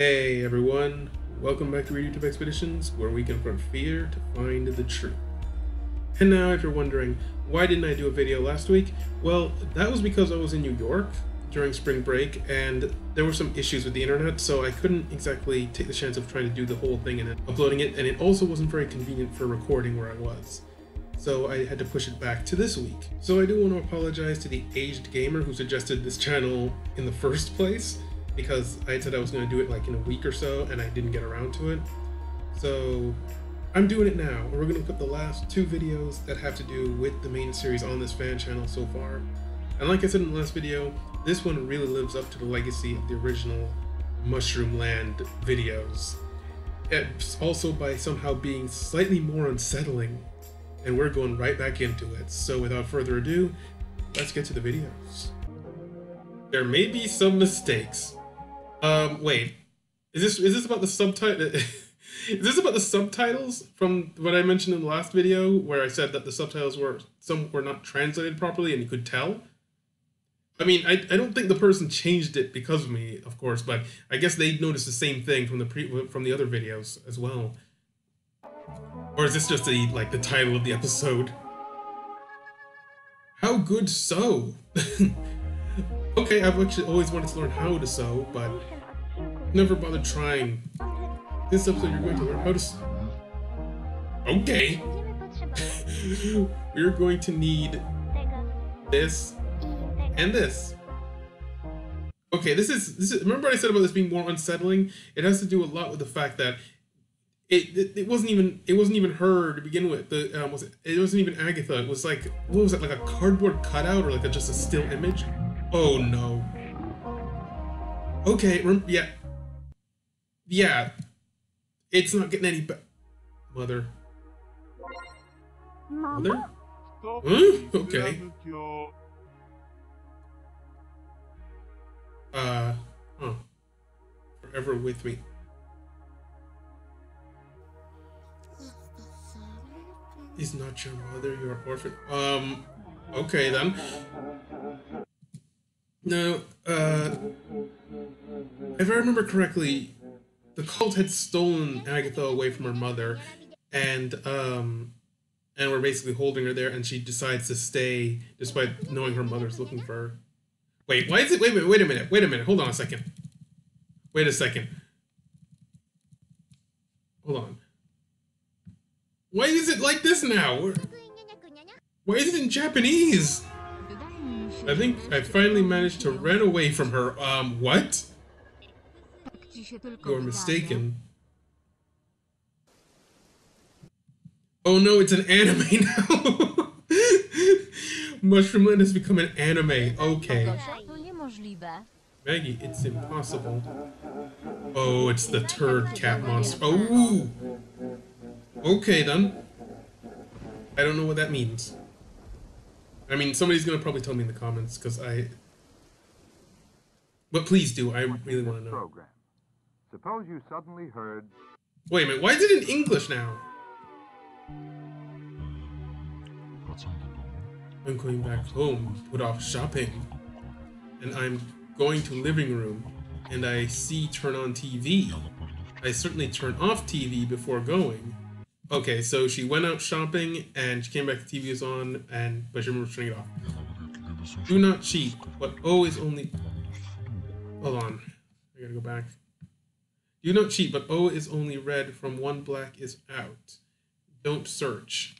Hey everyone, welcome back to YouTube Expeditions, where we confront fear to find the truth. And now if you're wondering, why didn't I do a video last week? Well, that was because I was in New York during spring break and there were some issues with the internet, so I couldn't exactly take the chance of trying to do the whole thing and then uploading it, and it also wasn't very convenient for recording where I was. So I had to push it back to this week. So I do want to apologize to the aged gamer who suggested this channel in the first place, because I said I was going to do it like in a week or so and I didn't get around to it. So I'm doing it now. We're going to put the last two videos that have to do with the main series on this fan channel so far. And like I said in the last video, this one really lives up to the legacy of the original Mushroom Land videos. It's also by somehow being slightly more unsettling, and we're going right back into it. So without further ado, let's get to the videos. There may be some mistakes. Wait, is this about the subtitle? Is this about the subtitles from what I mentioned in the last video, where I said that the subtitles were not translated properly and you could tell? I mean, I don't think the person changed it because of me, of course, but I guess they noticed the same thing from the other videos as well. Or is this just the title of the episode? How good sew? Okay, I've actually always wanted to learn how to sew, but never bothered trying. This episode you're going to learn how to sew. Okay. We're going to need this and this. Okay, this is remember what I said about this being more unsettling? It has to do a lot with the fact that it wasn't even her to begin with. It wasn't even Agatha. It was like, what was it, like a cardboard cutout or like just a still image? Oh no. Okay, yeah. It's not getting any better. Mother? Huh? Okay. Huh. Forever with me. Is not your mother your orphan? Okay then. No, if I remember correctly, the cult had stolen Agatha away from her mother, and we're basically holding her there, and she decides to stay despite knowing her mother's looking for her. Wait, why is it? Wait a minute. Hold on a second. Wait a second. Hold on. Why is it like this now? Why is it in Japanese? I think I finally managed to run away from her. What? You're mistaken. Oh no, it's an anime now. Mushroom Land has become an anime. Okay. Maggie, it's impossible. Oh, it's the turd cat monster. Oh! Okay then. I don't know what that means. I mean, somebody's gonna probably tell me in the comments, but please do, I really want to know. Program. Suppose you suddenly heard... Wait a minute, why is it in English now? I'm going back home, put off shopping, and I'm going to living room, and I see turn on TV. I certainly turn off TV before going. Okay, so she went out shopping and she came back, the TV is on, but she remembers turning it off. Do not cheat, but O is only... Hold on, I gotta go back. Do not cheat, but O is only red from one black is out. Don't search.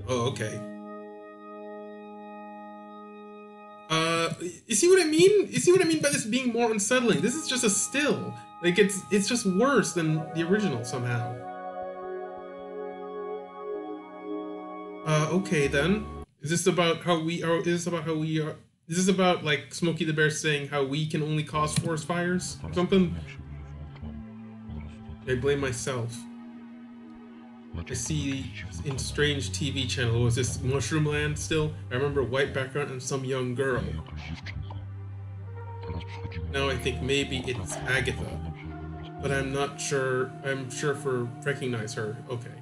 Oh, okay. You see what I mean? You see what I mean by this being more unsettling? This is just a still. Like, it's just worse than the original somehow. Okay then. Is this about how we are? Is this about how we are? Is this about, like, Smokey the Bear saying how we can only cause forest fires or something? I blame myself. I see in strange TV channel, was this Mushroom Land still? I remember white background and some young girl. Now I think maybe it's Agatha, but I'm not sure. I'm sure for recognize her. Okay.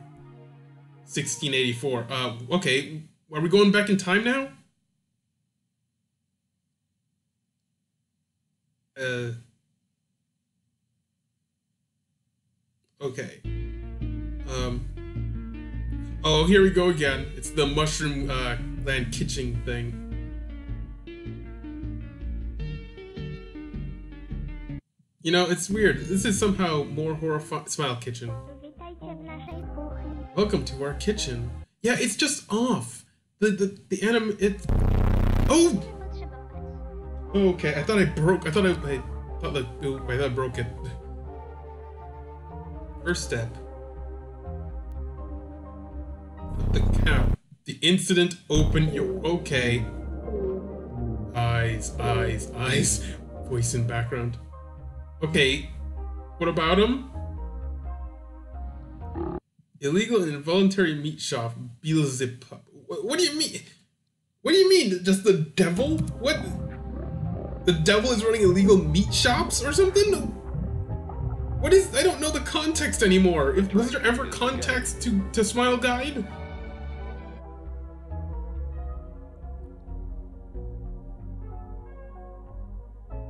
1684. Okay. Are we going back in time now? Okay. Oh, here we go again. It's the Mushroom Land kitchen thing. You know, it's weird. This is somehow more horrifying. Smile Kitchen. Welcome to our kitchen. Yeah, it's just off. The anim it. Oh. Okay, I thought I broke. I thought I broke it. First step. The cow. The incident open your. Okay. Eyes. Voice in background. Okay. What about him? Illegal and involuntary meat shop. Beelzebub. What do you mean? What do you mean? Just the devil? What? The devil is running illegal meat shops or something? What is? I don't know the context anymore. Was there ever context to Smile Guide?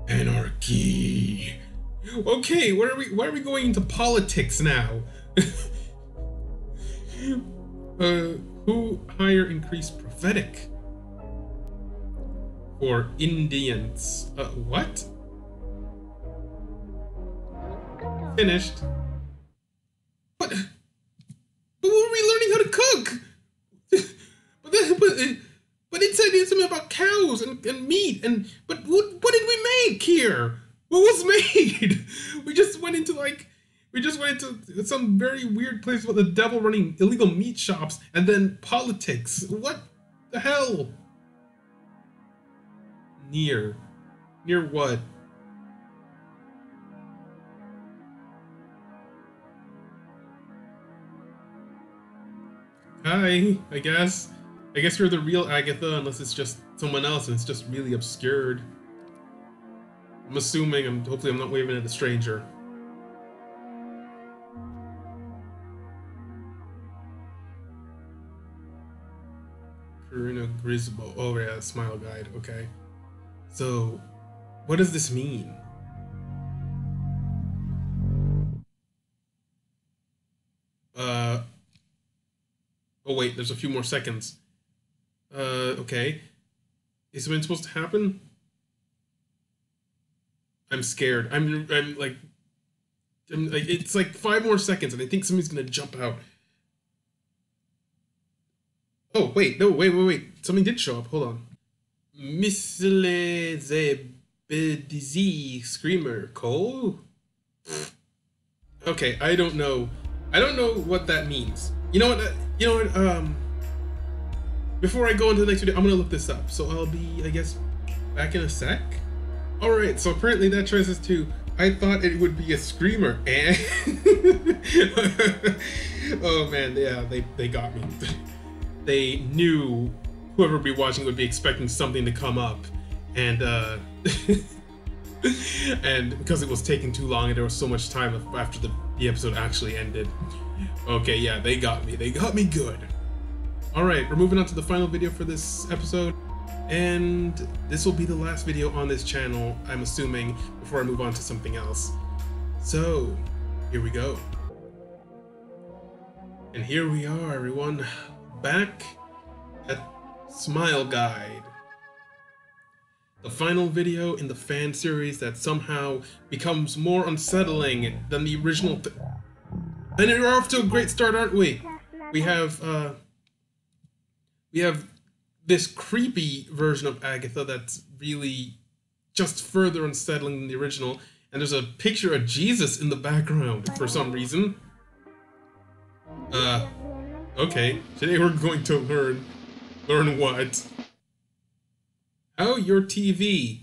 Anarchy. Okay, why are we going into politics now? Who higher increased prophetic? For Indians. What? Finished. But were we learning how to cook? but it said something about cows and meat but what did we make here? What was made? We just went into some very weird place with the devil running illegal meat shops and then politics. What the hell? Near what? Hi, I guess you're the real Agatha, unless it's just someone else and it's just really obscured. I'm assuming. Hopefully I'm not waving at a stranger. Karina Grisbo. Oh yeah, Smile Guide. Okay. So, what does this mean? Oh wait, there's a few more seconds. Okay. Is something supposed to happen? I'm scared. I'm like, it's like 5 more seconds and I think somebody's gonna jump out. Oh, wait, no, wait. Something did show up. Hold on. Missile Screamer Cole? Okay, I don't know what that means. You know what, before I go into the next video, I'm gonna look this up. So I'll be, I guess, back in a sec. Alright, so apparently that translates to, I thought it would be a screamer, and oh man, yeah, they got me. They knew whoever would be watching would be expecting something to come up, and and because it was taking too long and there was so much time after the episode actually ended. Okay, yeah, they got me good. All right, we're moving on to the final video for this episode, and this will be the last video on this channel, I'm assuming, before I move on to something else. So here we go. And here we are, everyone, back at Smile Guide, the final video in the fan series that somehow becomes more unsettling than the original. And we're off to a great start, aren't we? We have this creepy version of Agatha that's really just further unsettling than the original, And there's a picture of Jesus in the background for some reason. Okay. Today we're going to learn what? How your TV.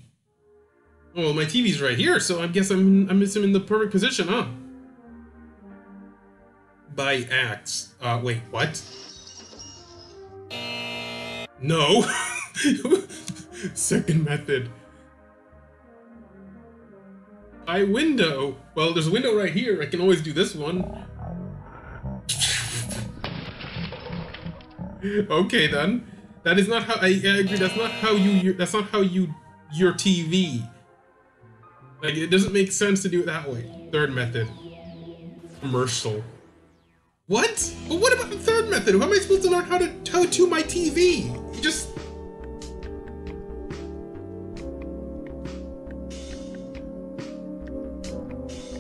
Oh, my TV's right here, so I guess I'm in the perfect position, huh? By acts. Wait, what? No. Second method. By window. Well, there's a window right here. I can always do this one. Okay then. That is not how I agree. That's not how your TV. Like, it doesn't make sense to do it that way. Third method. Commercial. What? But what about the third method? How am I supposed to learn how to my TV? Just.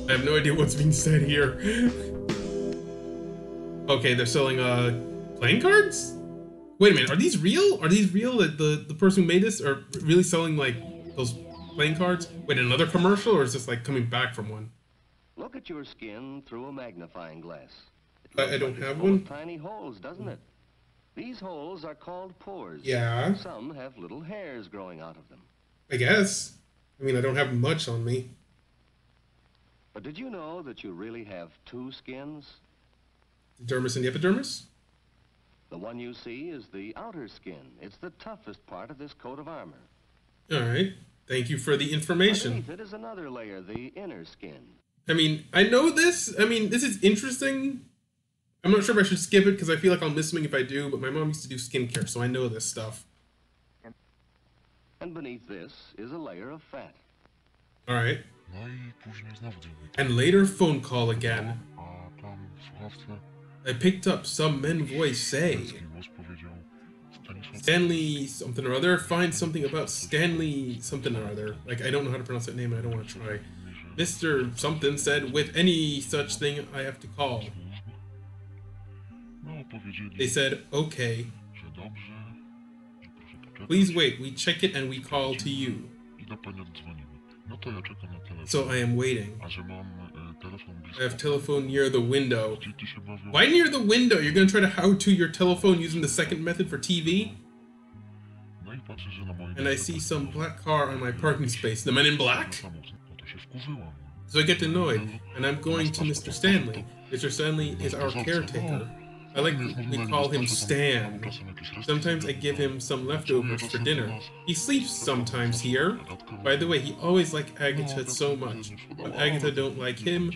I have no idea what's being said here. Okay, they're selling playing cards? Wait a minute, are these real? Are these real that the person who made this are really selling like those playing cards? Wait, another commercial, or is this like coming back from one? Look at your skin through a magnifying glass. I don't have one. Tiny holes, doesn't it? These holes are called pores. Yeah. Some have little hairs growing out of them. I guess. I mean, I don't have much on me. But did you know that you really have two skins? The dermis and the epidermis? The one you see is the outer skin. It's the toughest part of this coat of armor. All right. Thank you for the information. Underneath it is another layer, the inner skin. I mean, I know this. I mean, this is interesting. I'm not sure if I should skip it because I feel like I'll miss something if I do, but my mom used to do skincare, so I know this stuff. And beneath this is a layer of fat. All right. And later phone call again. I picked up some men voice say, Stanley something or other, find something about Stanley something or other. Like, I don't know how to pronounce that name and I don't want to try. Mr. something said, with any such thing I have to call. They said, okay. Please wait, we check it and we call to you. So I am waiting. I have telephone near the window. Why near the window? You're gonna try to how-to your telephone using the second method for TV? And I see some black car on my parking space. The men in black? So I get annoyed, and I'm going to Mr. Stanley. Mr. Stanley is our caretaker. I like we call him Stan. Sometimes I give him some leftovers for dinner. He sleeps sometimes here. By the way, he always liked Agatha so much. But Agatha don't like him,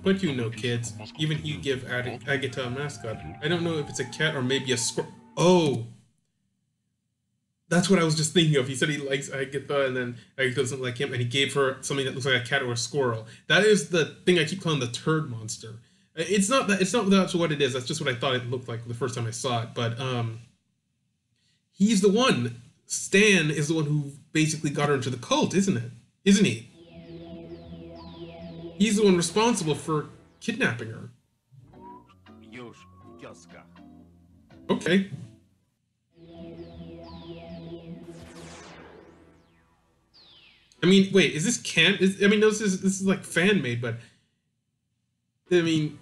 but you know kids. Even he give Agatha a mascot. I don't know if it's a cat or maybe a squirrel. Oh! That's what I was just thinking of. He said he likes Agatha and then Agatha doesn't like him and he gave her something that looks like a cat or a squirrel. That is the thing I keep calling the turd monster. It's not that's what it is. That's just what I thought it looked like the first time I saw it. But he's the one. Stan is the one who basically got her into the cult, isn't it? Isn't he? He's the one responsible for kidnapping her. Okay. I mean, wait, is this I mean, no, this is like fan made, but I mean,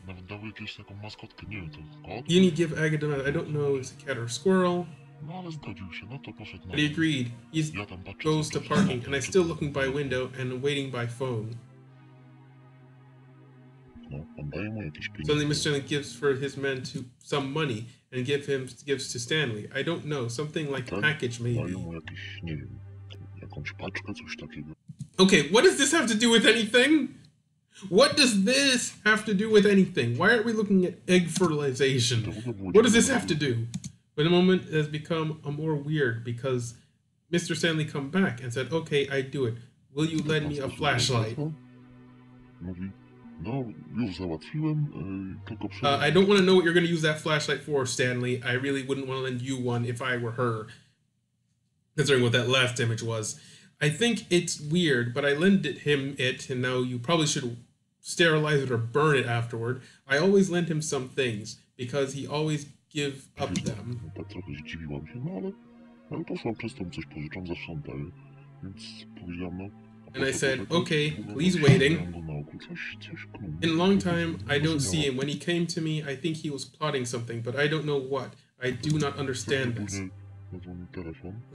you need to give Agatha, I don't know, is it a cat or a squirrel? But he agreed. He goes to parking, and I'm still looking by window and waiting by phone. Suddenly, Mr. Stanley gives for his men some money and gives to Stanley. I don't know, something like a package maybe. Okay, what does this have to do with anything? What does this have to do with anything? Why aren't we looking at egg fertilization? What does this have to do? But the moment has become more weird because Mr. Stanley come back and said, okay, I do it. Will you lend me a flashlight? I don't want to know what you're going to use that flashlight for, Stanley. I really wouldn't want to lend you one if I were her. Considering what that last image was. I think it's weird, but I lended him it, and now you probably should sterilize it or burn it afterward. I always lend him some things, because he always give up them. And I said, okay, he's waiting. In a long time, I don't see him. When he came to me, I think he was plotting something, but I don't know what. I do not understand this. A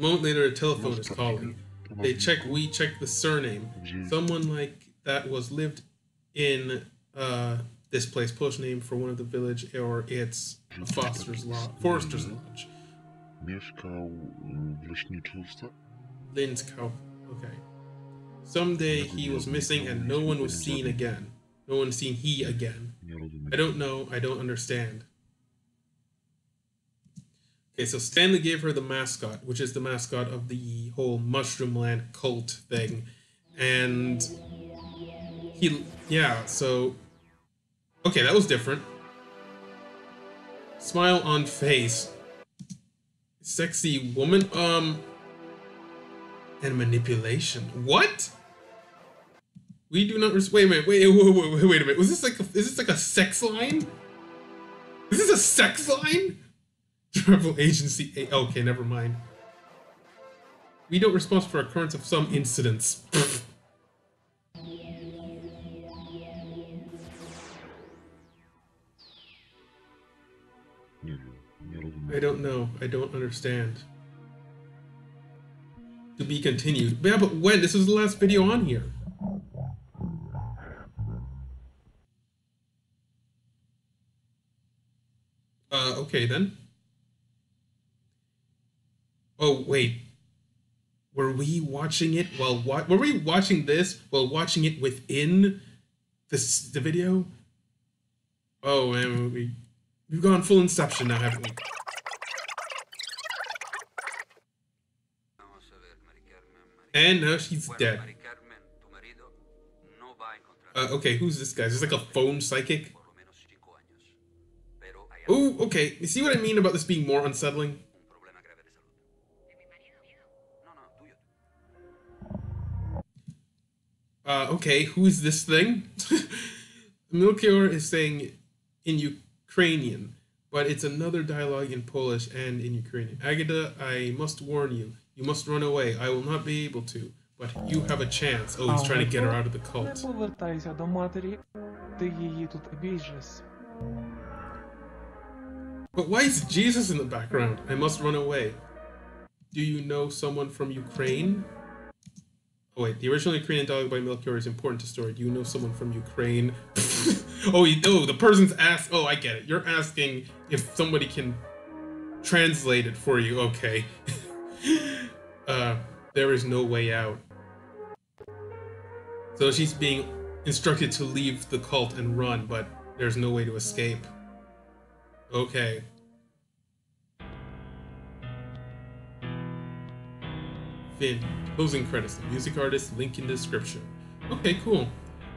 moment later, the telephone is calling. We checked the surname. Someone like that was lived in this place, Polish name for one of the village, or it's a forester's lodge. Linskau. Okay. Someday he was missing and no one was seen again. No one seen he again. I don't know. I don't understand. Okay, so Stanley gave her the mascot, which is the mascot of the whole Mushroomland cult thing. And so, okay, that was different. Smile on face. Sexy woman, and manipulation. What? We do not wait a minute, wait a minute. Is this like a sex line? Is this a sex line? Travel agency. Okay, never mind. We don't respond for occurrence of some incidents. I don't know. I don't understand. To be continued. Yeah, but when? This was the last video on here. Okay then. Oh, wait. Were we watching it while were we watching this while watching it within the video? Oh man, we've gone full Inception now, haven't we? And now she's dead. Okay, who's this guy? Is this like a phone psychic? Oh, okay. You see what I mean about this being more unsettling? Okay, who is this thing? MacLeod is saying in Ukrainian, but it's another dialogue in Polish and in Ukrainian. Agata, I must warn you. You must run away. I will not be able to, but you have a chance. Oh, he's trying to get her out of the cult. But why is Jesus in the background? I must run away. Do you know someone from Ukraine? Oh wait, the original Ukrainian dialogue by MacLeod is important to story. Do you know someone from Ukraine? The person's asked. Oh, I get it. You're asking if somebody can translate it for you. Okay. There is no way out. So she's being instructed to leave the cult and run, but there's no way to escape. Okay. Fin. Closing credits. The music artist, link in description. Okay, cool.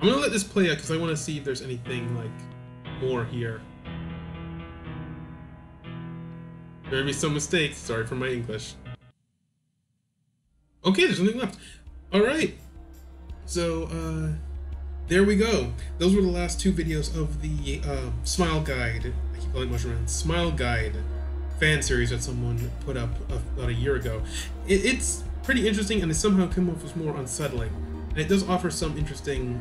I'm gonna let this play out because I want to see if there's anything like more here. There may be some mistakes. Sorry for my English. Okay, there's nothing left. All right. So there we go. Those were the last two videos of the Smile Guide. I keep calling it Mushroom Smile Guide fan series that someone put up about a year ago. It's pretty interesting, and it somehow came off as more unsettling. And it does offer some interesting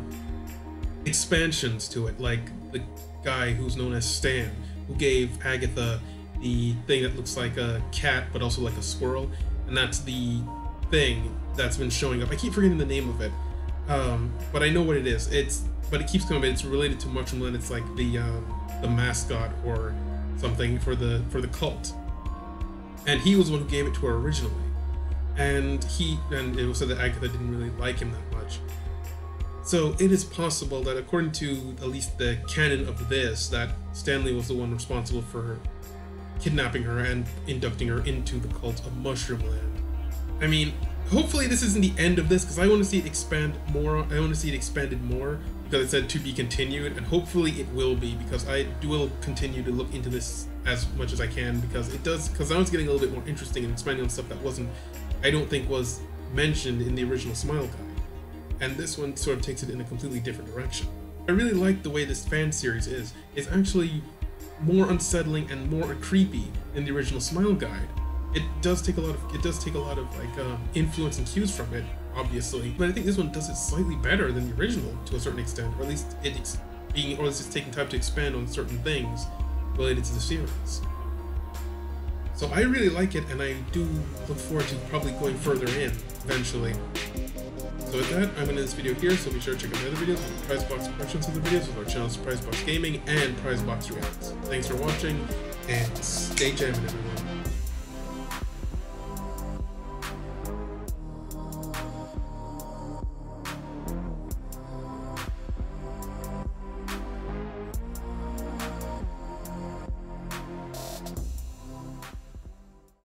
expansions to it, like the guy who's known as Stan, who gave Agatha the thing that looks like a cat but also like a squirrel, and that's the thing that's been showing up. I keep forgetting the name of it, but I know what it is. But it keeps coming. It's related to Mushroomland. It's like the mascot or something for the cult, and he was the one who gave it to her originally. And it was said that Agatha didn't really like him that much. So it is possible that, according to at least the canon of this, that Stanley was the one responsible for kidnapping her and inducting her into the cult of Mushroomland. I mean, hopefully this isn't the end of this, because I want to see it expand more. I want to see it expanded more, because it said to be continued, and hopefully it will be, because I will continue to look into this as much as I can, because now it's getting a little bit more interesting and expanding on stuff that I don't think was mentioned in the original Smile Guide. And this one sort of takes it in a completely different direction. I really like the way this fan series is. It's actually more unsettling and more creepy than the original Smile Guide. It does take a lot of like influence and cues from it, obviously, but I think this one does it slightly better than the original to a certain extent, or at least it's taking time to expand on certain things related to the series. So I really like it, and I do look forward to probably going further in eventually. So with that, I'm going to end this video here, so be sure to check out the other videos with prize box questions of the videos with our channels Prize Box Gaming and Prize Box Reacts. Thanks for watching, and stay jamming, everyone.